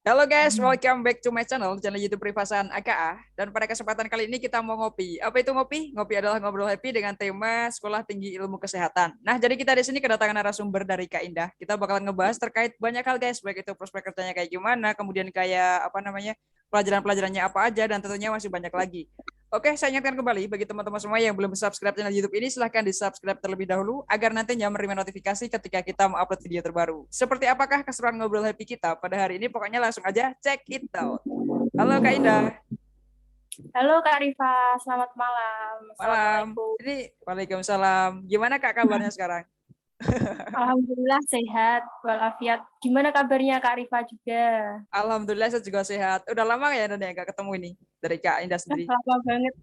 Halo guys, welcome back to my channel YouTube Privasan AKA. Dan pada kesempatan kali ini kita mau ngopi. Apa itu ngopi? Ngopi adalah ngobrol happy dengan tema Sekolah Tinggi Ilmu Kesehatan. Nah, jadi kita di sini kedatangan narasumber dari Kak Indah. Kita bakalan ngebahas terkait banyak hal guys, baik itu prospek kerjanya kayak gimana, kemudian kayak apa namanya, pelajaran-pelajarannya apa aja, dan tentunya masih banyak lagi. Oke, saya ingatkan kembali bagi teman-teman semua yang belum subscribe channel YouTube ini, silahkan di-subscribe terlebih dahulu agar nantinya menerima notifikasi ketika kita upload video terbaru. Seperti apakah keseruan ngobrol happy kita pada hari ini? Pokoknya langsung aja check it out. Halo Kak Indah. Halo Kak Rifa, selamat malam. Malam. Assalamualaikum. Ini Waalaikumsalam. Gimana Kak kabarnya sekarang? Alhamdulillah sehat walafiat. Gimana kabarnya Kak Rifa juga? Alhamdulillah saya juga sehat. Udah lama ya Indah nggak ketemu ini dari Kak Indah sendiri? Lama banget.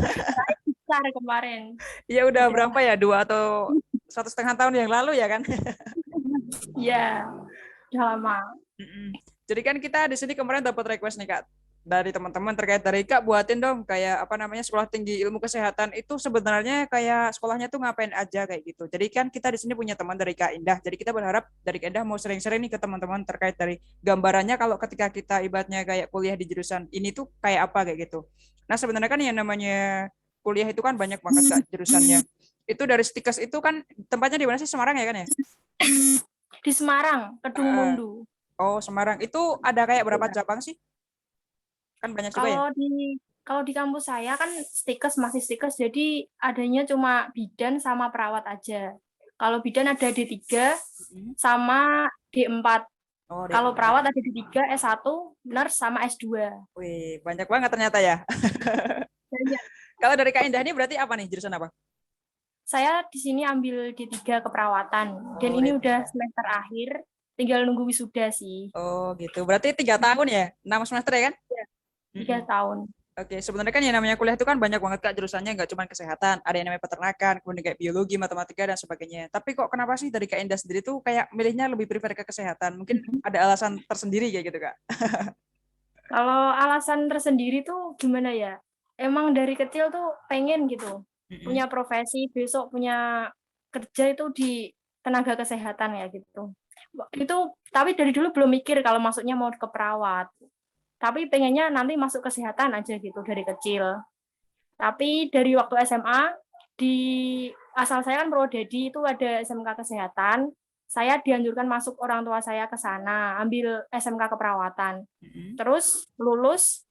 Saya besar kemarin. Iya udah Udah. berapa ya? 2 atau 1,5 tahun yang lalu ya kan? Ya, udah lama. Jadi kan kita di sini kemarin dapat request nih Kak dari teman-teman terkait dari Kak buatin dong kayak apa namanya Sekolah Tinggi Ilmu Kesehatan itu sebenarnya kayak sekolahnya tuh ngapain aja kayak gitu. Jadi kan kita di sini punya teman dari Kak Indah. Jadi kita berharap dari Kak Indah mau sering-sering nih ke teman-teman terkait dari gambarannya kalau ketika kita ibaratnya kayak kuliah di jurusan ini tuh kayak apa kayak gitu. Nah, sebenarnya kan yang namanya kuliah itu kan banyak banget Kak jurusannya. Itu dari Stikes itu kan tempatnya di mana sih? Semarang ya kan ya? Di Semarang, Kedung Uh, Mundu. oh, Semarang. Itu ada kayak berapa Ya. cabang sih? Kan banyak juga ya? Kalau di kampus saya kan stikes masih stikes, jadi adanya cuma bidan sama perawat aja. Kalau bidan ada D3 sama D4. Oh, Kalau D4. perawat ada D3, S1, nurse sama S2. Wih, banyak banget ternyata ya. Banyak. Kalau dari Kak Indah ini berarti apa nih jurusan apa? Saya di sini ambil D3 keperawatan dan Oh, ini udah D3. semester akhir, tinggal nunggu wisuda sih. Oh, gitu. Berarti 3 tahun ya? 6 semester ya kan? Ya, Mm-mm. 3 tahun. Oke, sebenarnya kan yang namanya kuliah itu kan banyak banget Kak jurusannya, nggak cuma kesehatan. Ada yang namanya peternakan, kemudian kayak biologi, matematika, dan sebagainya. Tapi kok kenapa sih dari Kak Indah sendiri tuh kayak milihnya lebih prefer ke kesehatan? Mungkin ada alasan tersendiri kayak gitu Kak? Kalau alasan tersendiri tuh gimana ya? Emang dari kecil tuh pengen gitu, Mm-mm. punya profesi, besok punya kerja itu di tenaga kesehatan ya gitu. Itu tapi dari dulu belum mikir kalau masuknya mau ke perawat. Tapi pengennya nanti masuk kesehatan aja gitu dari kecil. Tapi dari waktu SMA di asal saya kan Purwodadi itu ada SMK Kesehatan. Saya dianjurkan masuk orang tua saya ke sana, ambil SMK Keperawatan. Mm-mm. Terus lulus,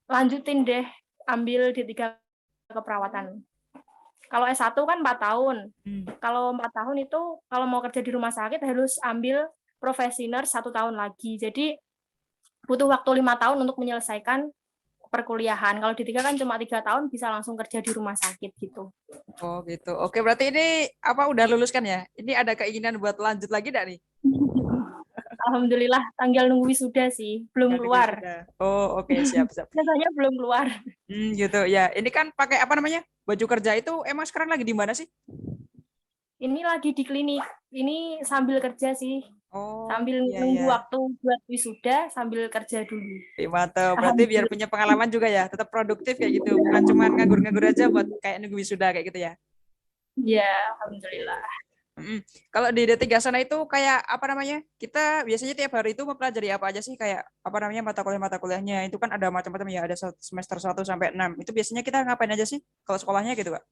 lanjutin deh ambil D3 Keperawatan. Kalau S1 kan 4 tahun. Mm. Kalau 4 tahun itu kalau mau kerja di rumah sakit harus ambil profesi nurse 1 tahun lagi. Jadi butuh waktu 5 tahun untuk menyelesaikan perkuliahan. Kalau D3 kan cuma 3 tahun bisa langsung kerja di rumah sakit gitu. Oh, gitu. Oke, berarti ini apa udah lulus kan ya? Ini ada keinginan buat lanjut lagi enggak nih? Alhamdulillah tanggal nunggu wisuda sih, belum Tinggal nunggu keluar. sudah. Oh, oke, siap, siap. Biasanya belum keluar. Gitu. Ya, ini kan pakai apa namanya? Baju kerja itu emang sekarang lagi di mana sih? Ini lagi di klinik. Ini sambil kerja sih. Oh, Sambil iya, nunggu iya. waktu buat wisuda sambil kerja dulu. Mantap. Berarti biar Alhamdulillah. punya pengalaman juga ya, tetap produktif kayak gitu. Bukan cuma nganggur-nganggur aja buat kayak nunggu wisuda kayak gitu ya. Ya, alhamdulillah. Mm. Kalau di D3 sana itu kayak apa namanya? Kita biasanya tiap hari itu mempelajari apa aja sih? Kayak apa namanya mata kuliahnya? Itu kan ada macam-macam ya, ada semester 1 sampai 6. Itu biasanya kita ngapain aja sih kalau sekolahnya gitu, Kak?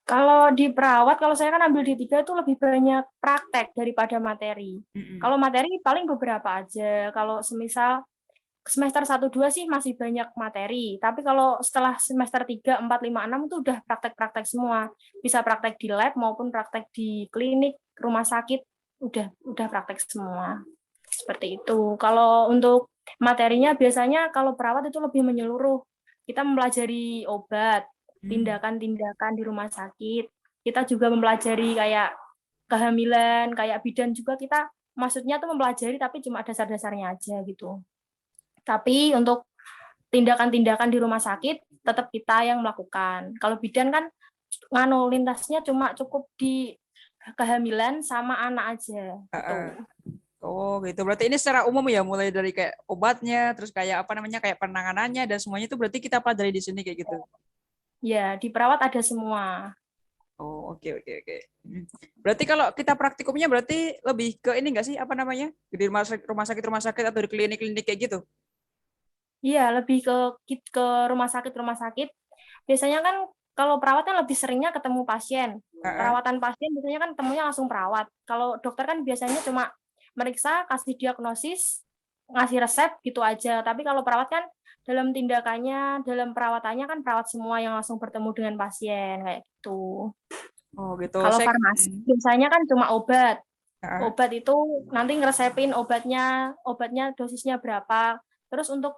Kalau di perawat, kalau saya kan ambil D3 itu lebih banyak praktek daripada materi. Mm-mm. Kalau materi paling beberapa aja. Kalau semisal semester 1, 2 sih masih banyak materi. Tapi kalau setelah semester 3, 4, 5, 6 itu udah praktek-praktek semua. Bisa praktek di lab maupun praktek di klinik, rumah sakit, udah praktek semua. Seperti itu. Kalau untuk materinya biasanya kalau perawat itu lebih menyeluruh. Kita mempelajari obat, Mm. tindakan-tindakan di rumah sakit. Kita juga mempelajari kayak kehamilan, kayak bidan juga kita maksudnya tuh mempelajari tapi cuma dasar-dasarnya aja gitu. Tapi untuk tindakan-tindakan di rumah sakit tetap kita yang melakukan. Kalau bidan kan nganu lintasnya cuma cukup di kehamilan sama anak aja gitu. Uh-uh. Oh gitu. Berarti ini secara umum ya, mulai dari kayak obatnya, terus kayak apa namanya, kayak penanganannya dan semuanya itu berarti kita pelajari di sini kayak gitu. Ya, di perawat ada semua. Oh, oke oke oke. Berarti kalau kita praktikumnya berarti lebih ke ini enggak sih, apa namanya? Di rumah sakit atau di klinik-klinik kayak gitu? Iya, lebih ke rumah sakit. Biasanya kan kalau perawat kan lebih seringnya ketemu pasien. Heeh. Perawatan pasien biasanya kan temunya langsung perawat. Kalau dokter kan biasanya cuma meriksa, kasih diagnosis, ngasih resep gitu aja. Tapi kalau perawat kan dalam tindakannya, dalam perawatannya kan perawat semua yang langsung bertemu dengan pasien kayak gitu. Oh, gitu. Kalau Saya farmasi biasanya kan cuma obat. heeh. Obat itu nanti ngeresepin obatnya dosisnya berapa. Terus untuk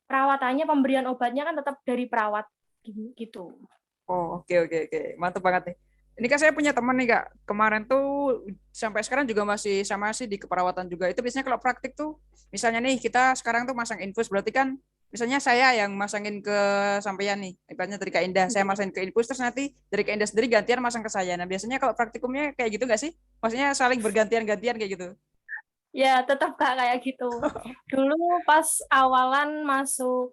perawatannya, pemberian obatnya kan tetap dari perawat gitu. Oh, oke oke oke. Mantap banget nih. Ini kan saya punya teman nih, Kak. Kemarin tuh sampai sekarang juga masih sama sih di keperawatan juga. Itu biasanya kalau praktik tuh misalnya nih kita sekarang tuh masang infus berarti kan misalnya saya yang masangin ke sampean nih. Ibaratnya dari Kak Indah, saya masangin ke infus terus nanti dari Kak Indah sendiri gantian masang ke saya. Nah, biasanya kalau praktikumnya kayak gitu nggak sih? Maksudnya saling bergantian-gantian kayak gitu. Ya, tetap Kak kayak gitu. Dulu pas awalan masuk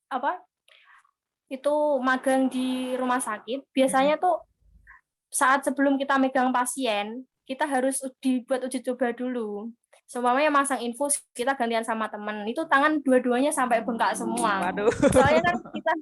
apa? Itu magang di rumah sakit, biasanya tuh saat sebelum kita megang pasien, kita harus dibuat uji coba dulu. Seumpamanya masang infus, kita gantian sama temen. Itu tangan dua-duanya sampai bengkak semua. Waduh. Soalnya kan kita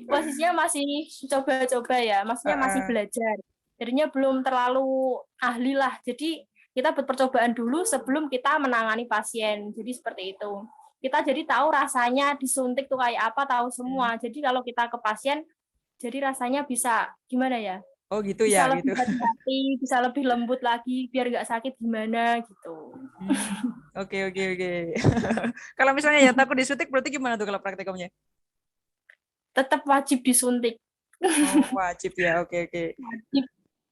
posisinya masih coba-coba ya, maksudnya masih Heeh. belajar. Jadinya belum terlalu ahli lah. Jadi kita buat percobaan dulu sebelum kita menangani pasien. Jadi seperti itu. Kita jadi tahu rasanya disuntik tuh kayak apa, tahu semua. Jadi kalau kita ke pasien, jadi rasanya bisa gimana ya? Oh, gitu ya, Bisa gitu. lebih hati-hati, bisa lebih lembut lagi, biar nggak sakit gimana gitu. Oke oke oke. Kalau misalnya yang takut disuntik berarti gimana tuh kalau praktikumnya? Tetap wajib disuntik. Oh, wajib ya. Oke oke. Wajib.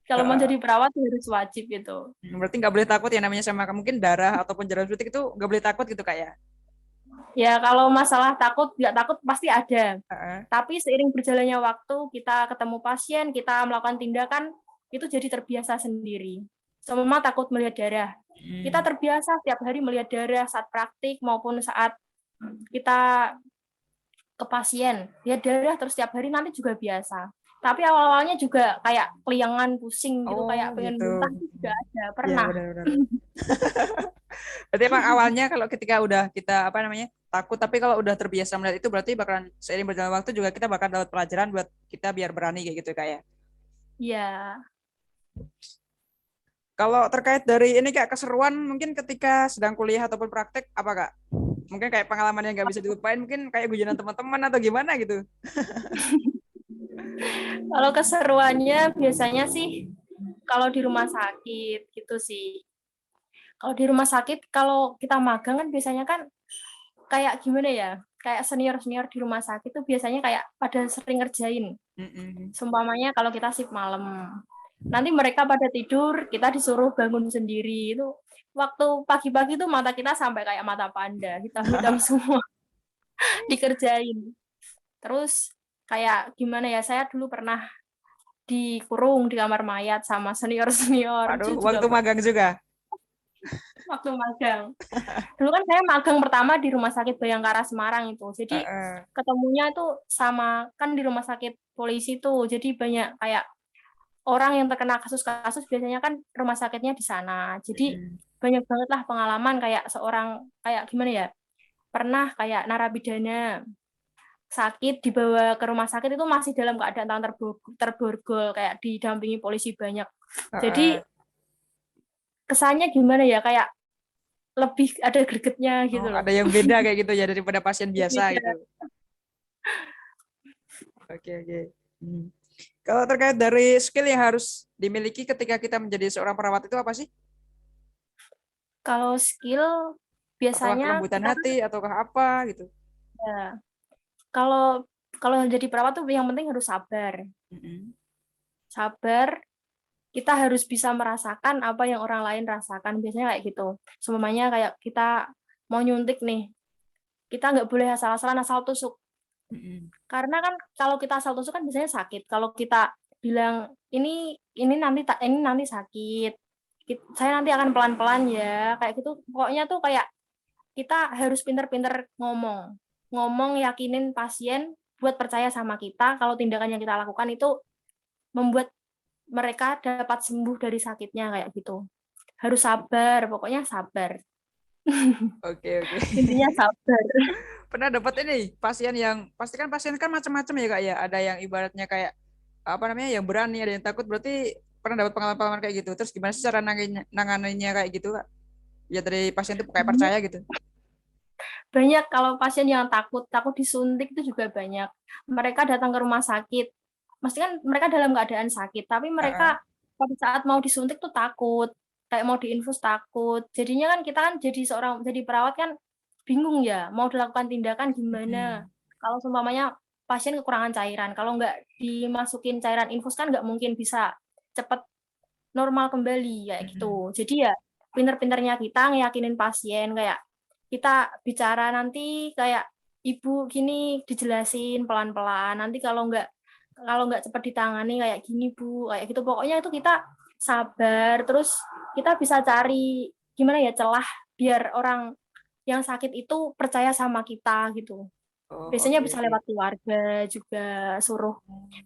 Kalau mau Heeh. jadi perawat harus wajib itu. Berarti nggak boleh takut ya namanya sama mungkin darah ataupun jarum suntik itu nggak boleh takut gitu kak ya? Ya kalau masalah takut, nggak takut pasti ada. Heeh. Tapi seiring berjalannya waktu, kita ketemu pasien, kita melakukan tindakan, itu jadi terbiasa sendiri. Semua takut melihat darah. Kita Hmm. terbiasa setiap hari melihat darah saat praktik maupun saat kita ke pasien. Lihat darah terus setiap hari nanti juga biasa. Tapi awal-awalnya juga kayak keliangan, pusing gitu, Oh kayak pengen gitu. muntah itu juga ada, Iya pernah. benar-benar. Berarti emang awalnya kalau ketika udah kita apa namanya takut tapi kalau udah terbiasa melihat itu berarti bakalan seiring berjalan waktu juga kita bakal dapat pelajaran buat kita biar berani kayak gitu kak ya. Iya. Kalau terkait dari ini kayak keseruan mungkin ketika sedang kuliah ataupun praktek apa kak? Mungkin kayak pengalaman yang nggak bisa dilupain mungkin kayak guyonan teman-teman atau gimana gitu. Kalau keseruannya biasanya sih kalau di rumah sakit gitu sih. Kalau di rumah sakit, kalau kita magang kan biasanya kan kayak gimana ya, kayak senior-senior di rumah sakit tuh biasanya kayak pada sering ngerjain. Mm-mm. Seumpamanya kalau kita shift malam, nanti mereka pada tidur, kita disuruh bangun sendiri. Itu waktu pagi-pagi tuh mata kita sampai kayak mata panda, hitam-hitam semua dikerjain. Terus kayak gimana ya, saya dulu pernah dikurung di kamar mayat sama senior-senior, Waduh, itu juga waktu magang juga. waktu magang. Dulu kan saya magang pertama di Rumah Sakit Bayangkara Semarang itu. Jadi Heeh. ketemunya itu sama kan di rumah sakit polisi tuh. Jadi banyak kayak orang yang terkena kasus-kasus biasanya kan rumah sakitnya di sana. Jadi Mm-mm. banyak banget lah pengalaman kayak seorang kayak gimana ya? Pernah kayak narapidana sakit dibawa ke rumah sakit itu masih dalam keadaan tangan terborgol kayak didampingi polisi banyak. Jadi Heeh. kesannya gimana ya? Kayak lebih ada gregetnya Oh, gitu loh. ada yang beda kayak gitu ya daripada pasien biasa gitu. Beda. Oke, oke. Hmm. Kalau terkait dari skill yang harus dimiliki ketika kita menjadi seorang perawat itu apa sih? Kalau skill Apakah biasanya kelembutan kita kan hati ataukah apa gitu? ya, kalau kalau jadi perawat tuh yang penting harus sabar. Mm-mm. Sabar, kita harus bisa merasakan apa yang orang lain rasakan. Biasanya kayak gitu. Semuanya kayak kita mau nyuntik nih, kita nggak boleh asal-asalan asal tusuk. Mm-mm. Karena kan kalau kita asal tusuk kan biasanya sakit. Kalau kita bilang ini nanti sakit, saya nanti akan pelan-pelan ya, kayak gitu. Pokoknya tuh kayak kita harus pinter-pinter ngomong yakinin pasien buat percaya sama kita kalau tindakan yang kita lakukan itu membuat mereka dapat sembuh dari sakitnya kayak gitu. Harus sabar, pokoknya sabar. Oke, oke. Intinya sabar. Pernah dapat ini pasien yang pasti kan pasien kan macam-macam ya Kak ya. Ada yang ibaratnya kayak apa namanya yang berani, ada yang takut. Berarti pernah dapat pengalaman kayak gitu. Terus gimana sih cara nanganinnya kayak gitu Kak? Ya dari pasien itu kayak percaya gitu. Banyak kalau pasien yang takut disuntik itu juga banyak. Mereka datang ke rumah sakit, mesti kan mereka dalam keadaan sakit, tapi Heeh. mereka pada saat mau disuntik tuh takut, kayak mau diinfus takut. Jadinya kan kita kan jadi perawat kan bingung ya, mau dilakukan tindakan gimana. Mm-mm. Kalau seumpamanya pasien kekurangan cairan, kalau nggak dimasukin cairan infus kan nggak mungkin bisa cepat normal kembali kayak Mm-mm. gitu. Jadi ya pinter-pinternya kita ngeyakinin pasien kayak kita bicara nanti kayak ibu gini dijelasin pelan-pelan. Nanti kalau nggak cepat ditangani kayak gini bu, kayak gitu. Pokoknya itu kita sabar. Terus kita bisa cari gimana ya celah biar orang yang sakit itu percaya sama kita gitu. Oh, Biasanya oke, bisa oke. lewat keluarga juga,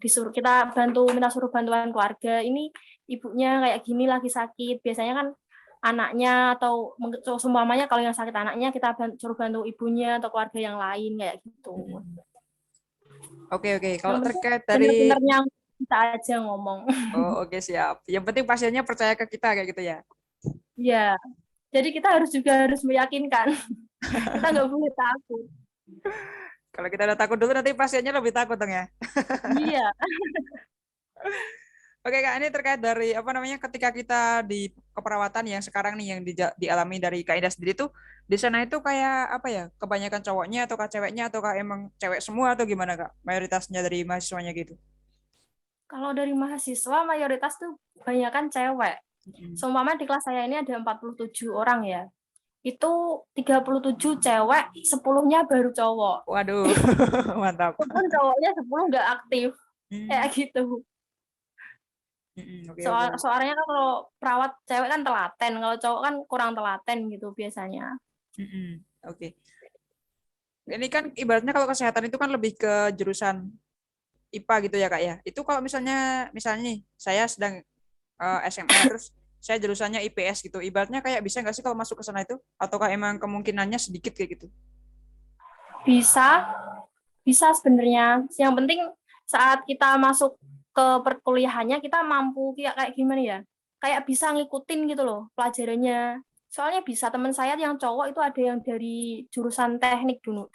disuruh kita minta suruh bantuan keluarga. Ini ibunya kayak gini lagi sakit. Biasanya kan anaknya atau seumpamanya kalau yang sakit anaknya kita suruh bantu ibunya atau keluarga yang lain kayak gitu. Mm-mm. Oke, oke. Kalau Yang penting terkait dari bener-benernya kita aja ngomong. oh, oke, siap. Yang penting pasiennya percaya ke kita kayak gitu ya. Ya, jadi kita harus meyakinkan. Kita nggak boleh takut. Kalau kita udah takut dulu nanti pasiennya lebih takut dong ya. Iya. Oke Kak, ini terkait dari apa namanya ketika kita di keperawatan yang sekarang nih yang dialami dari Kak Ida sendiri tuh di sana itu kayak apa ya? Kebanyakan cowoknya atau Kak ceweknya atau Kak emang cewek semua atau gimana Kak? Mayoritasnya dari mahasiswanya gitu. Kalau dari mahasiswa mayoritas tuh kebanyakan cewek. Mm-mm. Seumpama di kelas saya ini ada 47 orang ya. Itu 37 cewek, 10-nya baru cowok. Waduh, mantap. Walaupun cowoknya 10 nggak aktif. Kayak Hmm, gitu. oke, oke. Soalnya kan kalau perawat cewek kan telaten, kalau cowok kan kurang telaten gitu biasanya. Oke. Ini kan ibaratnya kalau kesehatan itu kan lebih ke jurusan IPA gitu ya Kak ya. Itu kalau misalnya nih saya sedang SMA terus saya jurusannya IPS gitu. Ibaratnya kayak bisa nggak sih kalau masuk ke sana itu? Ataukah emang kemungkinannya sedikit kayak gitu? Bisa, bisa sebenarnya. Yang penting saat kita masuk ke perkuliahannya kita mampu kayak gimana ya? Kayak bisa ngikutin gitu loh pelajarannya. Soalnya bisa teman saya yang cowok itu ada yang dari jurusan teknik dulu.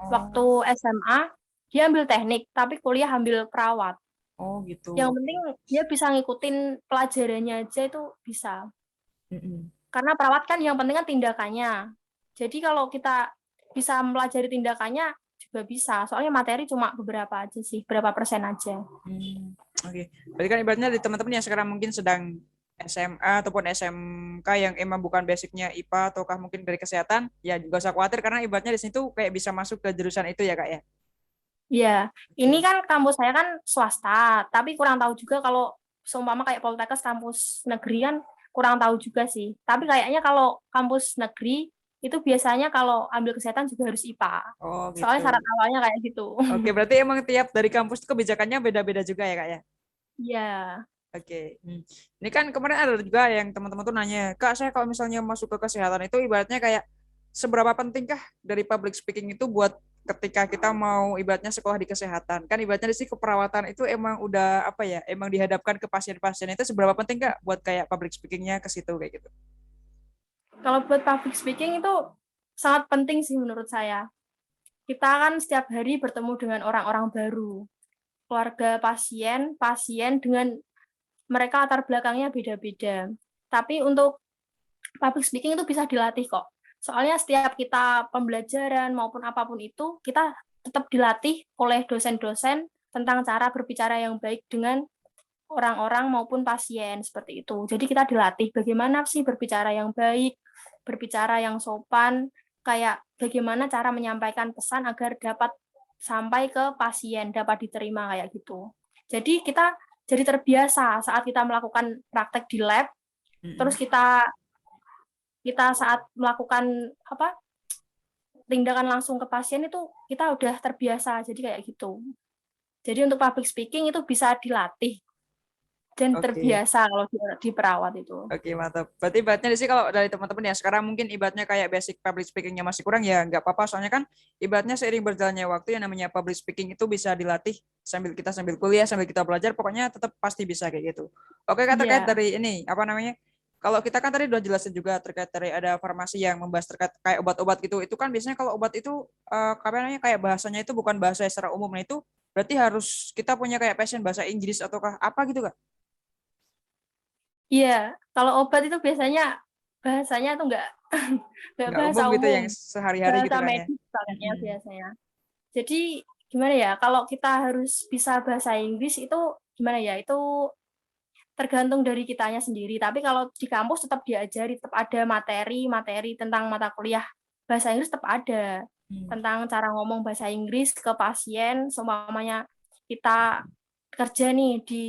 Oh, Waktu SMA dia ambil teknik tapi kuliah ambil perawat. oh gitu. Yang Oke. penting dia bisa ngikutin pelajarannya aja itu bisa. Mm-mm. Karena perawat kan yang penting kan tindakannya. Jadi kalau kita bisa mempelajari tindakannya juga bisa. Soalnya materi cuma beberapa aja sih, berapa persen aja. Oke. Berarti kan ibaratnya di teman-teman yang sekarang mungkin sedang SMA ataupun SMK yang emang bukan basicnya IPA ataukah mungkin dari kesehatan, ya juga usah khawatir karena ibaratnya di situ kayak bisa masuk ke jurusan itu ya Kak ya. Ya, ini Oke. kan kampus saya kan swasta, tapi kurang tahu juga kalau seumpama kayak Poltekkes kampus negeri kan kurang tahu juga sih. Tapi kayaknya kalau kampus negeri itu biasanya kalau ambil kesehatan juga harus IPA. Oh Soalnya gitu. syarat awalnya kayak gitu. Oke, berarti emang tiap dari kampus itu kebijakannya beda-beda juga ya Kak ya. Iya. Oke. Ini kan kemarin ada juga yang teman-teman tuh nanya, Kak, saya kalau misalnya masuk ke kesehatan itu ibaratnya kayak seberapa pentingkah dari public speaking itu buat ketika kita mau ibaratnya sekolah di kesehatan. Kan ibaratnya di sini keperawatan itu emang udah apa ya, emang dihadapkan ke pasien-pasien itu seberapa penting Kak buat kayak public speakingnya ke situ kayak gitu. Kalau buat public speaking itu sangat penting sih menurut saya. Kita kan setiap hari bertemu dengan orang-orang baru, keluarga pasien, pasien dengan mereka latar belakangnya beda-beda. Tapi untuk public speaking itu bisa dilatih kok. Soalnya setiap kita pembelajaran maupun apapun itu, kita tetap dilatih oleh dosen-dosen tentang cara berbicara yang baik dengan orang-orang maupun pasien seperti itu. Jadi kita dilatih bagaimana sih berbicara yang baik, berbicara yang sopan, kayak bagaimana cara menyampaikan pesan agar dapat sampai ke pasien, dapat diterima kayak gitu. Jadi kita jadi terbiasa saat kita melakukan praktek di lab, terus Mm-mm. kita kita saat melakukan apa tindakan langsung ke pasien itu kita udah terbiasa jadi kayak gitu. Jadi untuk public speaking itu bisa dilatih. dan Oke. terbiasa kalau di perawat itu. Oke, mantap. Berarti ibaratnya di sini kalau dari teman-teman ya sekarang mungkin ibaratnya kayak basic public speaking-nya masih kurang ya nggak apa-apa. Soalnya kan ibaratnya seiring berjalannya waktu yang namanya public speaking itu bisa dilatih sambil kuliah, sambil kita belajar, pokoknya tetap pasti bisa kayak gitu. Oke, Kak, terkait Iya, dari ini, apa namanya? Kalau kita kan tadi udah jelasin juga terkait dari ada farmasi yang membahas terkait kayak obat-obat gitu. Itu kan biasanya kalau obat itu apa namanya kayak bahasanya itu bukan bahasa secara umum. Nah itu berarti harus kita punya kayak passion bahasa Inggris ataukah apa gitu, Kak? iya. Kalau obat itu biasanya bahasanya tuh nggak Nggak bahasa umum gitu umum, yang sehari-hari gitu bahasa kan ya. medis bangetnya Mm-mm. biasanya. Jadi gimana ya? Kalau kita harus bisa bahasa Inggris itu gimana ya? Itu tergantung dari kitanya sendiri. Tapi kalau di kampus tetap diajari, tetap ada materi-materi tentang mata kuliah bahasa Inggris tetap ada. Hmm. Tentang cara ngomong bahasa Inggris ke pasien, seumpamanya kita kerja nih di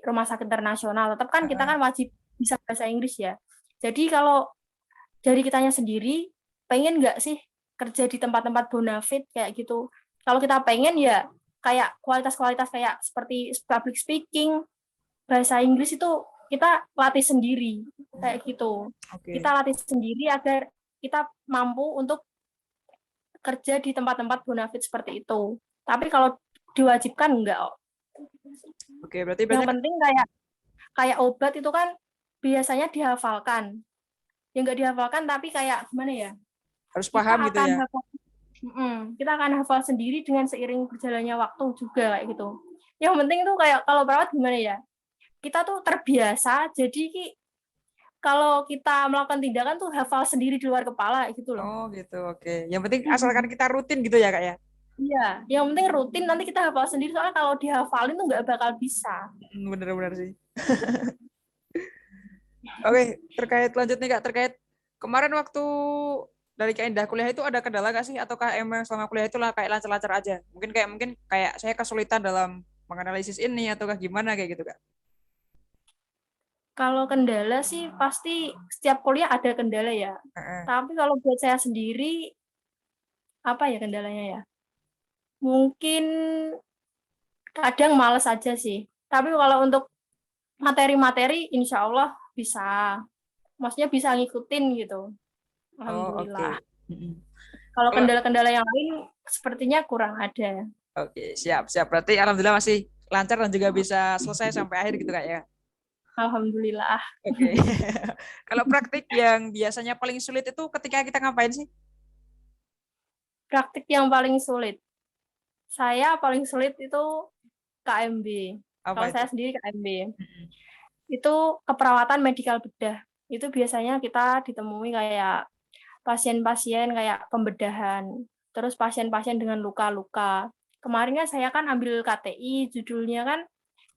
rumah sakit internasional, tetap kan kita Heeh. kan wajib bisa bahasa Inggris ya. Jadi kalau dari kitanya sendiri, pengen nggak sih kerja di tempat-tempat bonafit kayak gitu? Kalau kita pengen ya kayak kualitas-kualitas kayak seperti public speaking, bahasa Inggris itu kita latih sendiri Hmm. kayak gitu. Kita Oke. latih sendiri agar kita mampu untuk kerja di tempat-tempat bonafit seperti itu. Tapi kalau diwajibkan enggak. Oke, berarti Yang banyak penting kayak kayak obat itu kan biasanya dihafalkan. Yang enggak dihafalkan tapi kayak gimana ya? harus Kita paham gitu akan ya. hafal, kita akan hafal sendiri dengan seiring berjalannya waktu juga kayak gitu. Yang penting tuh kayak kalau perawat gimana ya? Kita tuh terbiasa jadi kalau kita melakukan tindakan tuh hafal sendiri di luar kepala gitu loh. Oh gitu, oke. Yang penting asalkan kita rutin gitu ya, Kak ya. Iya, yang penting rutin nanti kita hafal sendiri soalnya kalau dihafalin tuh nggak bakal bisa. Bener-bener sih. Oke, terkait lanjut nih Kak, terkait kemarin waktu dari Kak Indah kuliah itu ada kendala nggak sih? Ataukah emang selama kuliah itu lah kayak lancar-lancar aja? Mungkin kayak saya kesulitan dalam menganalisis ini ataukah gimana kayak gitu Kak? Kalau kendala sih pasti setiap kuliah ada kendala ya. Heeh. Tapi kalau buat saya sendiri apa ya kendalanya ya? Mungkin kadang males aja sih. Tapi kalau untuk materi-materi insya Allah bisa. Maksudnya bisa ngikutin gitu. Oh oke. Alhamdulillah. Mm-mm. Kalau Kalau kendala-kendala yang lain sepertinya kurang ada. oke siap siap berarti alhamdulillah masih lancar dan juga bisa selesai sampai akhir gitu Kak ya. Alhamdulillah. Oke. Kalau praktik yang biasanya paling sulit itu ketika kita ngapain sih? Praktik yang paling sulit. Saya paling sulit itu KMB. Apa Kalau itu? saya sendiri KMB. Mm-mm. Itu keperawatan medikal bedah. Itu biasanya kita ditemui kayak pasien-pasien kayak pembedahan. Terus pasien-pasien dengan luka-luka. Kemarinnya saya kan ambil KTI, judulnya kan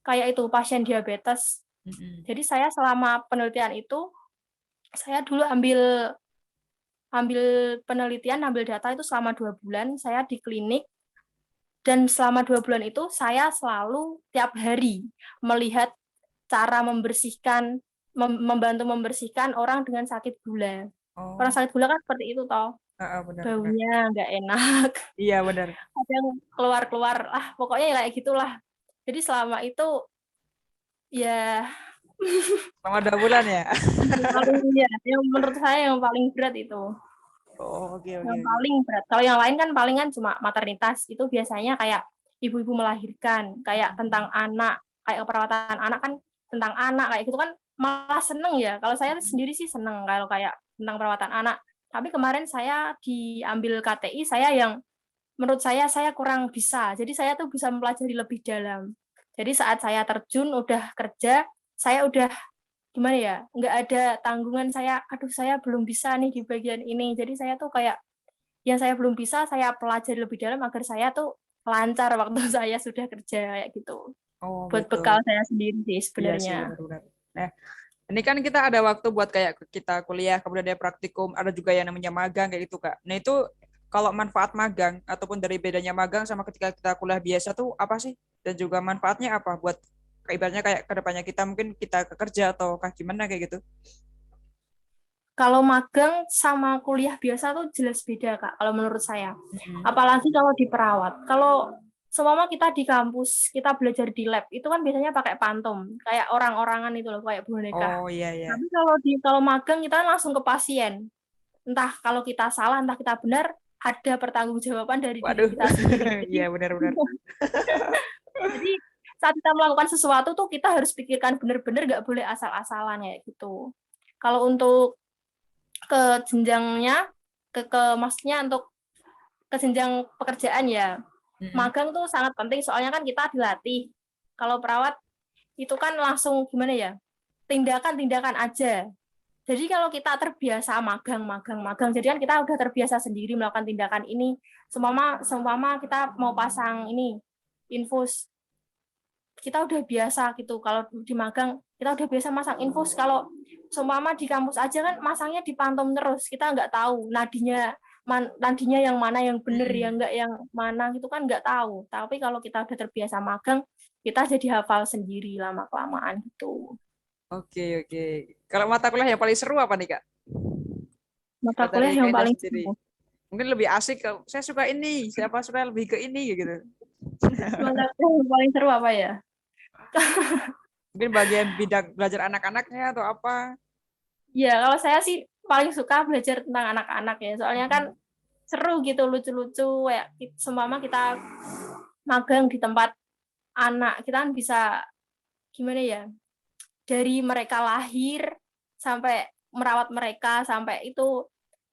kayak itu pasien diabetes. Mm-mm. Jadi saya selama penelitian itu, saya dulu ambil ambil penelitian, ambil data itu selama 2 bulan, saya di klinik, dan selama 2 bulan itu saya selalu tiap hari melihat cara membersihkan, membantu membersihkan orang dengan sakit gula. Orang Oh, sakit gula kan seperti itu toh, benar-benar. baunya nggak enak, Iya benar. kadang keluar-keluar, pokoknya kayak gitulah. Jadi selama itu ya Selama 2 bulan ya. yang paling ya, yang menurut saya yang paling berat itu. Oh, oke oke Yang oke. paling berat. Kalau yang lain kan palingan cuma maternitas. Itu biasanya kayak ibu-ibu melahirkan, kayak tentang anak, kayak perawatan anak kan tentang anak kayak gitu kan malah seneng ya. Kalau saya sendiri sih seneng kalau kayak tentang perawatan anak. Tapi kemarin saya diambil KTI, saya yang menurut saya kurang bisa. Jadi saya tuh bisa mempelajari lebih dalam. Jadi saat saya terjun udah kerja, saya udah gimana ya, nggak ada tanggungan saya, aduh saya belum bisa nih di bagian ini. Jadi saya tuh kayak yang saya belum bisa saya pelajari lebih dalam agar saya tuh lancar waktu saya sudah kerja kayak gitu. Oh Buat gitu. bekal saya sendiri sih Iya sih sebenarnya. benar-benar. Nah, ini kan kita ada waktu buat kayak kita kuliah, kemudian ada praktikum, ada juga yang namanya magang kayak gitu, Kak. Nah, itu kalau manfaat magang ataupun dari bedanya magang sama ketika kita kuliah biasa tuh apa sih? Dan juga manfaatnya apa buat ibaratnya kayak kedepannya kita mungkin kita kerja atau kah gimana kayak gitu? Kalau magang sama kuliah biasa tuh jelas beda Kak, kalau menurut saya. Mm-mm. Apalagi kalau di perawat. Kalau semua kita di kampus, kita belajar di lab, itu kan biasanya pakai pantom, kayak orang-orangan itu loh, kayak boneka. Oh iya iya. Tapi kalau magang kita kan langsung ke pasien. Entah kalau kita salah, entah kita benar, ada pertanggungjawaban dari diri Waduh. kita sendiri. Jadi, Iya benar-benar. jadi saat kita melakukan sesuatu tuh kita harus pikirkan benar-benar, nggak boleh asal-asalan kayak gitu. Kalau untuk ke jenjangnya, maksudnya untuk ke jenjang pekerjaan ya, magang tuh sangat penting soalnya kan kita dilatih. Kalau perawat itu kan langsung gimana ya, tindakan-tindakan aja. Jadi kalau kita terbiasa magang, jadi kan kita udah terbiasa sendiri melakukan tindakan ini. Seumpama kita mau pasang ini infus, kita udah biasa gitu. Kalau di magang kita udah biasa masang infus. Kalau seumpama di kampus aja kan masangnya dipantau terus, kita nggak tahu nadinya yang mana yang bener, yang enggak yang mana gitu kan nggak tahu. Tapi kalau kita udah terbiasa magang, kita jadi hafal sendiri lama-kelamaan gitu. Oke, oke. Kalau mata kuliah yang paling seru apa nih, Kak? Mata Kalau kuliah dari yang Kak Indah paling sendiri. seru. Mungkin lebih asik kalau saya suka ini, siapa suka lebih ke ini gitu. Mata kuliah yang paling seru apa ya? Mungkin bagian bidang belajar anak-anaknya atau apa? Ya, kalau saya sih paling suka belajar tentang anak-anak ya. Soalnya kan seru gitu, lucu-lucu. Kayak seumpama kita magang di tempat anak, kita kan bisa gimana ya? Dari mereka lahir sampai merawat mereka sampai itu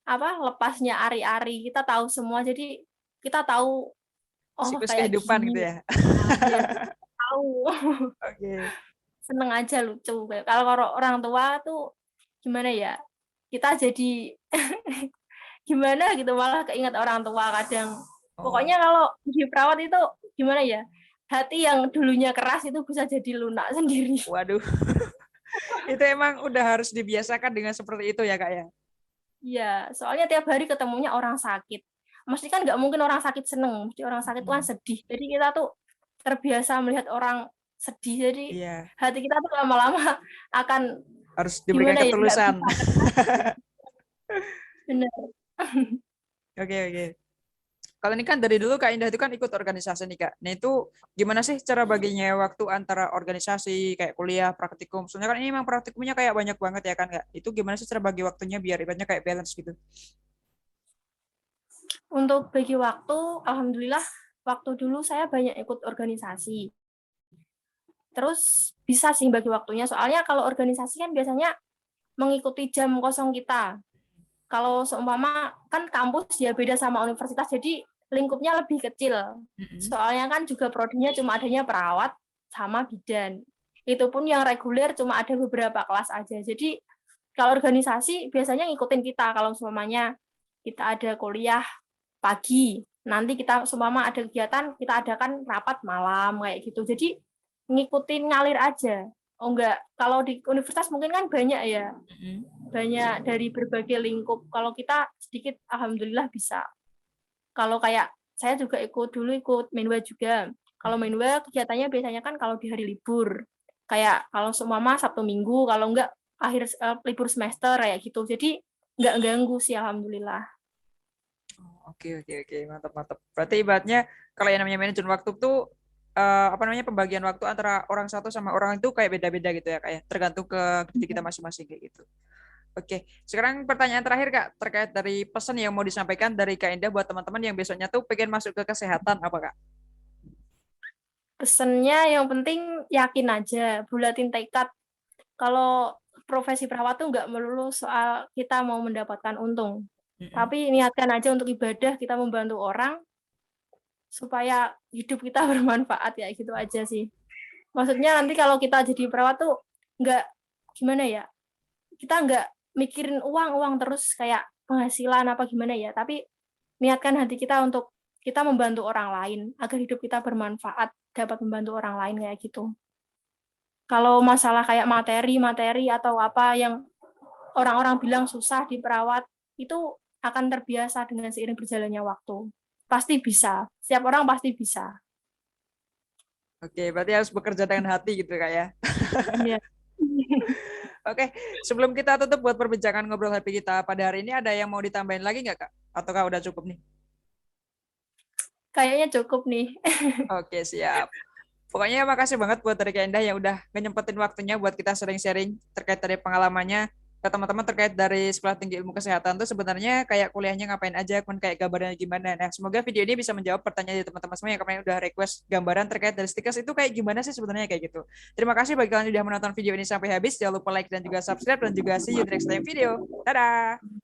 apa lepasnya ari-ari, kita tahu semua. Jadi kita tahu oh Siklus kayak kehidupan gitu gini. ya. Ya, tahu. Oke. Seneng aja, lucu. Kalau orang tua tuh gimana ya? Kita jadi gimana gitu, malah keinget orang tua kadang. Oh, Pokoknya kalau di perawat itu gimana ya? Hati yang dulunya keras itu bisa jadi lunak sendiri. waduh. Itu emang udah harus dibiasakan dengan seperti itu ya, Kak ya. Iya, soalnya tiap hari ketemunya orang sakit. Mesti kan nggak mungkin orang sakit seneng, mesti orang sakit tuh kan sedih. Jadi kita tuh terbiasa melihat orang sedih, jadi Iya, hati kita tuh lama-lama akan harus diberikan gimana ya, nggak ketulusan. bisa tenang. Bener. Oke, oke. Kalau ini kan dari dulu Kak Indah itu kan ikut organisasi nih Kak. Nah itu gimana sih cara baginya waktu antara organisasi kayak kuliah, praktikum? Soalnya kan ini memang praktikumnya kayak banyak banget ya kan Kak. Itu gimana sih cara bagi waktunya biar ibaratnya kayak balance gitu? Untuk bagi waktu, alhamdulillah waktu dulu saya banyak ikut organisasi. Terus bisa sih bagi waktunya, soalnya kalau organisasi kan biasanya mengikuti jam kosong kita. Kalau seumpama kan kampus ya beda sama universitas, jadi lingkupnya lebih kecil. Soalnya kan juga prodinya cuma adanya perawat sama bidan. Itu pun yang reguler cuma ada beberapa kelas aja. Jadi kalau organisasi biasanya ngikutin kita. Kalau seumpamanya kita ada kuliah pagi, nanti kita seumpama ada kegiatan, kita adakan rapat malam kayak gitu. Jadi ngikutin ngalir aja. Oh enggak, kalau di universitas mungkin kan banyak ya, banyak dari berbagai lingkup. Kalau kita sedikit, alhamdulillah bisa. Kalau kayak saya juga ikut Menwa juga. Kalau Menwa kegiatannya biasanya kan kalau di hari libur. Kayak kalau seumpama Sabtu Minggu, kalau enggak akhir libur semester kayak gitu. Jadi enggak ganggu sih, alhamdulillah. Oke, oke, oke, mantap, mantap. Berarti ibaratnya kalau yang namanya manajemen waktu tuh apa namanya pembagian waktu antara orang satu sama orang itu kayak beda-beda gitu ya kayak tergantung ke diri kita masing-masing kayak gitu. Oke, sekarang pertanyaan terakhir Kak terkait dari pesan yang mau disampaikan dari Kak Indah buat teman-teman yang besoknya tuh pengen masuk ke kesehatan apa Kak? Pesennya yang penting yakin aja, bulatin tekad. Kalau profesi perawat tuh nggak melulu soal kita mau mendapatkan untung. Tapi niatkan aja untuk ibadah, kita membantu orang, supaya hidup kita bermanfaat ya gitu aja sih. Maksudnya nanti kalau kita jadi perawat tuh nggak gimana ya, kita nggak mikirin uang terus kayak penghasilan apa gimana ya, tapi niatkan hati kita untuk kita membantu orang lain agar hidup kita bermanfaat, dapat membantu orang lain kayak gitu. Kalau masalah kayak materi atau apa yang orang-orang bilang susah di perawat, itu akan terbiasa dengan seiring berjalannya waktu. Pasti bisa. Setiap orang pasti bisa. Oke, berarti harus bekerja dengan hati gitu Kak ya. Iya. Oke, sebelum kita tutup buat perbincangan ngobrol happy kita pada hari ini ada yang mau ditambahin lagi nggak Kak? Ataukah udah cukup nih? Kayaknya cukup nih. Oke, siap. Pokoknya makasih banget buat dari Kak Indah yang udah nyempetin waktunya buat kita sharing-sharing terkait dari pengalamannya ke teman-teman terkait dari Sekolah Tinggi Ilmu Kesehatan tuh sebenarnya kayak kuliahnya ngapain aja, kan kayak gambarnya gimana. Nah, semoga video ini bisa menjawab pertanyaan dari teman-teman semua yang kemarin udah request gambaran terkait dari stickers itu kayak gimana sih sebenarnya kayak gitu. Terima kasih bagi kalian yang udah menonton video ini sampai habis. Jangan lupa like dan juga subscribe dan juga see you di next time video. Dadah!